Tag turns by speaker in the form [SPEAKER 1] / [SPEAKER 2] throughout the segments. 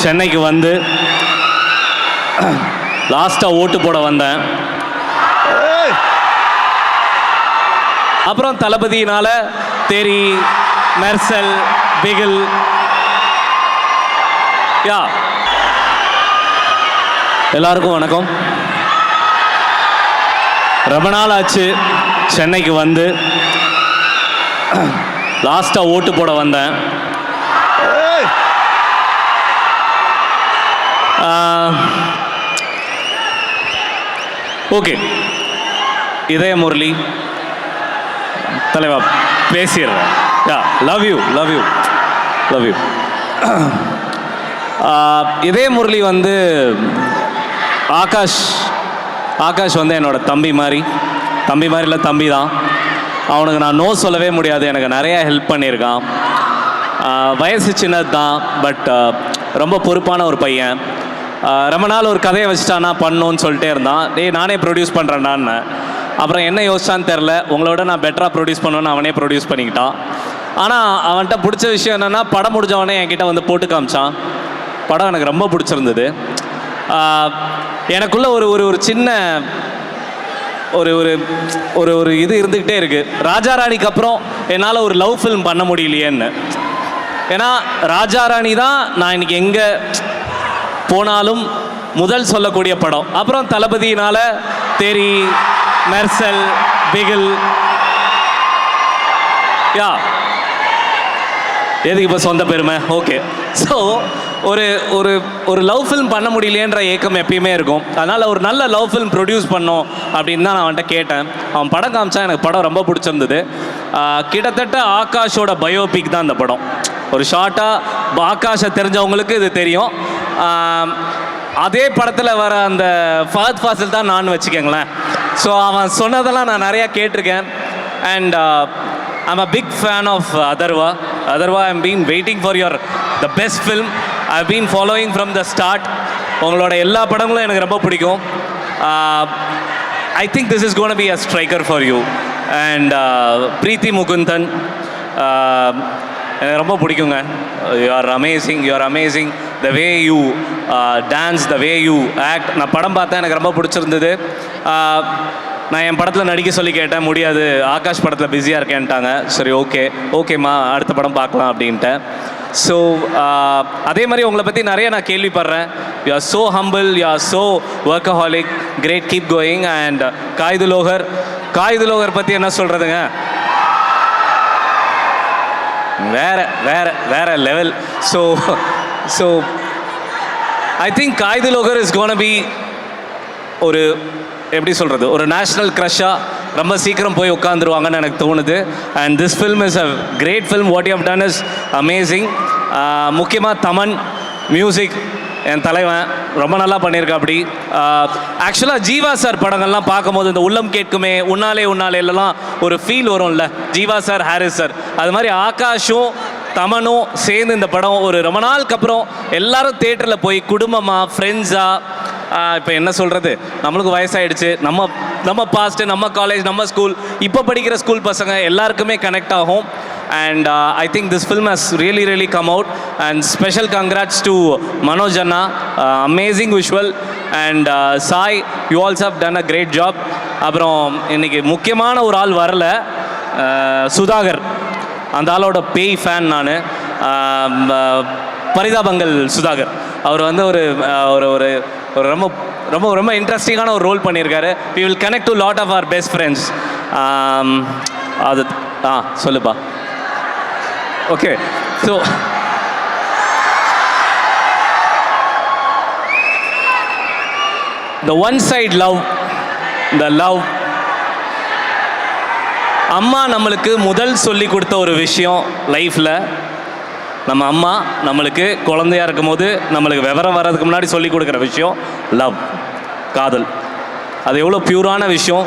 [SPEAKER 1] சென்னைக்கு வந்து லாஸ்ட்டாக ஓட்டு போட வந்தேன். அப்புறம் தளபதியினால் தேரி, மெர்சல், பிகில், யா எல்லாருக்கும் வணக்கம். ரொம்ப நாள் ஆச்சு சென்னைக்கு வந்து லாஸ்ட்டாக ஓட்டு போட வந்தேன். ஓகே, இதய முரளி தலைவா பேசிடுறேன். Yeah love you love you love you. Idhaya Murali வந்து ஆகாஷ் வந்து என்னோட தம்பி மாதிரி இல்லை, தம்பி தான். அவனுக்கு நான் நோ சொல்லவே முடியாது. எனக்கு நிறையா ஹெல்ப் பண்ணியிருக்கான். வயசு சின்னது தான், பட் ரொம்ப பொறுப்பான ஒரு பையன். ரொம்ப நாள் ஒரு கதையை வச்சுட்டானா பண்ணணுன்னு சொல்லிட்டே இருந்தான். நானே ப்ரொடியூஸ் பண்ணுறேன்டான்னு. அப்புறம் என்ன யோசிச்சான்னு தெரில, உங்களோட நான் பெட்டராக ப்ரொடியூஸ் பண்ணுவேன்னு அவனே ப்ரொடியூஸ் பண்ணிக்கிட்டான். ஆனால் அவன்கிட்ட பிடிச்ச விஷயம் என்னென்னா, படம் முடிஞ்சவனே என்கிட்ட வந்து போட்டு காமிச்சான். படம் எனக்கு ரொம்ப பிடிச்சிருந்தது. எனக்குள்ள ஒரு சின்ன ஒரு ஒரு ஒரு இது இருந்துக்கிட்டே இருக்குது. ராஜா ராணிக்கு அப்புறம் என்னால் ஒரு லவ் ஃபில்ம் பண்ண முடியலையேன்னு. ஏன்னா ராஜா ராணி தான் நான் இன்றைக்கி எங்கே போனாலும் முதல் சொல்லக்கூடிய படம். அப்புறம் தளபதியினால் தேரி, மெர்சல், பிகில், யா எதுக்கு இப்போ சொந்த பெருமை. ஓகே, ஸோ ஒரு ஒரு ஒரு லவ் ஃபில்ம் பண்ண முடியலையேன்ற ஏக்கம் எப்பயுமே இருக்கும். அதனால் ஒரு நல்ல லவ் ஃபில்ம் ப்ரொடியூஸ் பண்ணோம் அப்படின்னு தான் நான் அவன்கிட்ட கேட்டேன். அவன் படம் காமிச்சான். எனக்கு படம் ரொம்ப பிடிச்சிருந்தது. கிட்டத்தட்ட ஆகாஷோட பயோபிக் தான் இந்த படம். ஒரு ஷார்ட்டாக ஆகாஷை தெரிஞ்சவங்களுக்கு இது தெரியும். அதே படத்தில் வர அந்த ஃபஹத் ஃபாசில் தான் நான் வச்சுக்கோங்களேன். ஸோ அவன் சொன்னதெல்லாம் நான் நிறையா கேட்டிருக்கேன். And I'm a big fan of Atharvaa. I'm been waiting for the best film. I've been following from the start. உங்களோட எல்லா படங்களும் எனக்கு ரொம்ப பிடிக்கும். I think this is gonna be a striker for you. And Preity Mukundan எனக்கு ரொம்ப பிடிக்குங்க. You are amazing. The way you dance, the way you act. நான் படம் பார்த்தேன், எனக்கு ரொம்ப பிடிச்சிருந்தது. நான் என் படத்தில் நடிக்க சொல்லி கேட்டேன், முடியாது, ஆகாஷ் படத்தில் பிஸியாக இருக்கேன்ட்டாங்க. சரி, ஓகேம்மா, அடுத்த படம் பார்க்கலாம் அப்படின்ட்டு. ஸோ அதே மாதிரி உங்களை பற்றி நிறைய நான் கேள்விப்படுறேன். You are so humble, you are so workaholic, great, keep going. And காய்துலோகர் பற்றி என்ன சொல்கிறதுங்க, வேற லெவல். ஸோ ஐ திங்க் காய்துலோகர் இஸ் கோனா பி ஒரு எப்படி சொல்கிறது, ஒரு நேஷ்னல் க்ரஷ்ஷாக ரொம்ப சீக்கிரம் போய் உட்காந்துருவாங்கன்னு எனக்கு தோணுது. And this film is a great film. What you have done is amazing. முக்கியமாக தமன் மியூசிக், என் தலைவன் ரொம்ப நல்லா பண்ணியிருக்கா. அப்படி ஆக்சுவலாக ஜீவா சார் படங்கள்லாம் பார்க்கும்போது இந்த உள்ளம் கேட்குமே, உன்னாலே எல்லாம் ஒரு ஃபீல் வரும்ல, ஜீவா சார், ஹாரிஸ் சார். அது மாதிரி ஆகாஷும் தமனும் சேர்ந்து இந்த படம் ஒரு ரொம்ப நாளுக்கு அப்புறம் எல்லாரும் தேட்டரில் போய் குடும்பமாக, ஃப்ரெண்ட்ஸாக, இப்போ என்ன சொல்கிறது, நம்மளுக்கு வயசாகிடுச்சு, நம்ம பாஸ்ட்டு, நம்ம காலேஜ், நம்ம ஸ்கூல், இப்போ படிக்கிற ஸ்கூல் பசங்க எல்லாருக்குமே கனெக்ட் ஆகும். And I think this film has really come out. And special congrats to Manoj Anna, amazing visual. And Sai, you also have done a great job. அப்புறம் இன்னைக்கு முக்கியமான ஒரு ஆள் வரல, சுதாகர். அந்த ஆளோட பேய் ஃபேன் நான். பரிதாபங்கள் சுதாகர். அவர் வந்து ஒரு ஒரு ஒரு ரொம்ப ரொம்ப ரொம்ப இன்ட்ரெஸ்டிங்கான ஒரு ரோல் பண்ணியிருக்காரு. we will connect to lot of our best friends. அது சொல்லுப்பா. Okay, so the one side love, the love. அம்மா நம்மளுக்கு முதல் சொல்லி கொடுத்த ஒரு விஷயம் லைஃப்பில், நம்ம அம்மா நம்மளுக்கு குழந்தையாக இருக்கும் போது நம்மளுக்கு விவரம் வர்றதுக்கு முன்னாடி சொல்லி கொடுக்குற விஷயம் லவ், காதல். அது எவ்வளோ பியூரான விஷயம்.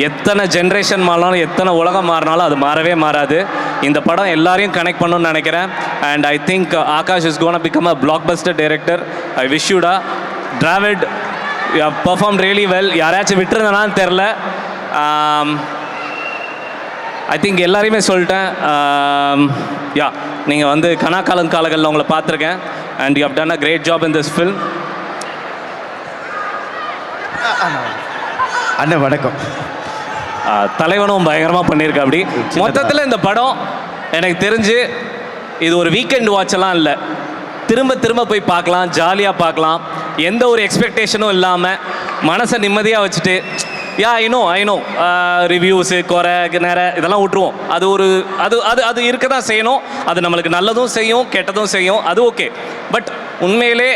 [SPEAKER 1] எத்தனை ஜென்ரேஷன் மாறினாலும், எத்தனை உலகம் மாறினாலும் அது மாறவே மாறாது. இந்த படம் எல்லாரையும் கனெக்ட் பண்ணணும்னு நினைக்கிறேன். And I think Akash is gonna become a blockbuster director. I wish யூடா. Dravid, you have perform really well. யாராச்சும் விட்டுருந்தனான்னு தெரில. ஐ திங்க் எல்லாரையுமே சொல்லிட்டேன். யா, நீங்கள் வந்து கனாக்காலன் காலங்களில் உங்களை பார்த்துருக்கேன். and you have done a great job in this film.
[SPEAKER 2] அண்ணன் வணக்கம்.
[SPEAKER 1] தலைவனும் பயங்கரமாக பண்ணியிருக்கா. அப்படி மொத்தத்தில் இந்த படம் எனக்கு தெரிஞ்சு இது ஒரு வீக்கெண்ட் வாட்செல்லாம் இல்லை, திரும்ப திரும்ப போய் பார்க்கலாம், ஜாலியாக பார்க்கலாம், எந்த ஒரு எக்ஸ்பெக்டேஷனும் இல்லாமல் மனசை நிம்மதியாக வச்சுட்டு ஐ நோ ரிவ்யூஸு குறை இதெல்லாம் விட்டுருவோம். அது ஒரு அது அது அது இருக்க தான் செய்யணும். அது நம்மளுக்கு நல்லதும் செய்யும் கெட்டதும் செய்யும், அது ஓகே. பட் உண்மையிலே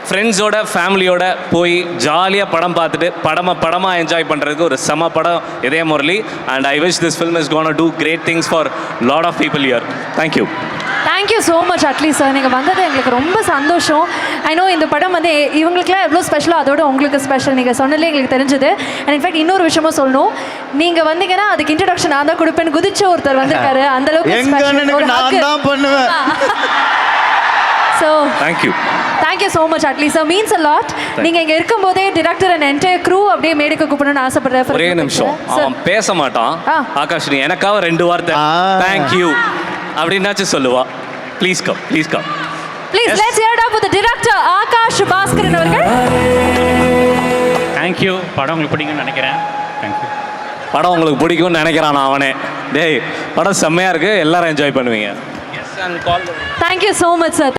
[SPEAKER 1] ஃப்ரெண்ட்ஸோட ஃபேமிலியோட போய் ஜாலியாக படம் பார்த்துட்டு படமாக என்ஜாய் பண்ணுறதுக்கு ஒரு செம படம் இதே Murali. And I wish this film is gonna do great things for lot of people here. Thank you.
[SPEAKER 3] Thank you so much Atlee sir. நீங்கள் வந்தது எங்களுக்கு ரொம்ப சந்தோஷம். ஐ நோ இந்த படம் வந்து இவங்களுக்குலாம் எவ்வளோ ஸ்பெஷலோ அதோட உங்களுக்கு ஸ்பெஷல். நீங்கள் சொன்னதே எங்களுக்கு தெரிஞ்சுது. அண்ட் இன்ஃபேக்ட் இன்னொரு விஷயமும் சொல்லணும், நீங்கள் வந்தீங்கன்னா அதுக்கு இன்ட்ரடக்ஷன் நான் தான் கொடுப்பேன்னு குதிச்ச ஒருத்தர் வந்திருக்காரு. அந்தளவுக்கு
[SPEAKER 2] நான் தான் பண்ணுவேன்.
[SPEAKER 3] So
[SPEAKER 1] thank you
[SPEAKER 3] so much Atlee sir, means a lot. நீங்கள் இங்கே இருக்கும்போதே டிரெக்டர் அண்ட் என்டையர் க்ரூ அப்படியே மேடைக்கு கூப்பிடணும்னு ஆசைப்படுறேன்.
[SPEAKER 1] ஒரே நிமிஷம், அவன் பேச மாட்டான். ஆகாஷ், நீ எனக்காக 2 வார்த்தை தேங்க்யூ அப்படின்னாச்சும் சொல்லுவா. Please come.
[SPEAKER 3] Please let's hear it up with the director Akash Baskaran அவர்கள்.
[SPEAKER 4] தேங்க்யூ. படம் உங்களுக்கு பிடிக்கும்னு நினைக்கிறேன். தேங்க்யூ.
[SPEAKER 1] படம் உங்களுக்கு பிடிக்கும்னு நினைக்கிறான் அவனே. டேய், படம் செம்மையாக இருக்குது, எல்லாரும் என்ஜாய் பண்ணுவீங்க. Yes, and call.
[SPEAKER 3] Thank you so much sir.